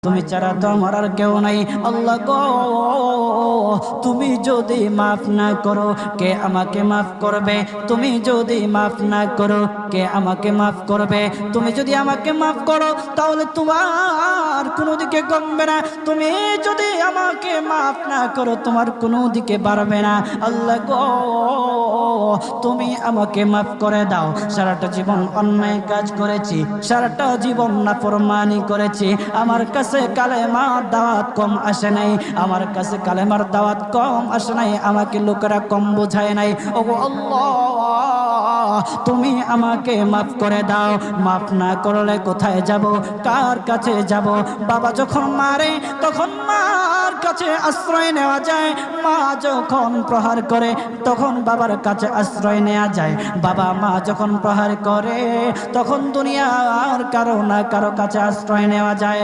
তুমি ছাড়া তো আমার আর কেউ নাই। আল্লাহ গো, তুমি যদি মাফ না করো কে আমাকে মাফ করবে? তুমি যদি মাফ না করো কে আমাকে মাফ করবে? তুমি যদি আমাকে মাফ করো তাহলে তোমার কোনো দিকে কমবে না, তুমি যদি আমাকে মাফ না করো তোমার কোনো দিকে বাড়বে না। আল্লাহ গো, তুমি আমাকে মাফ করে দাও। সারাটা জীবন অন্যায় কাজ করেছি, সারাটা জীবন নাফরমানি করেছি, আমার কাছে কালেমার দাওয়াত কম আসে নাই, আমার কাছে কালেমার দাওয়াত কম আসে নাই, আমাকে লোকেরা কম বোঝায় নাই। ওগো আল্লাহ, তুমি আমাকে মাফ করে দাও। মাফ না করলে কোথায় যাব, কার কাছে যাব? বাবা যখন মারে তখন মার কাছে আশ্রয় নেওয়া যায়, মা যখন প্রহার করে তখন বাবার কাছে আশ্রয় নেওয়া যায়, বাবা মা যখন প্রহার করে তখন দুনিয়ার কারো না কারো কাছে আশ্রয় নেওয়া যায়।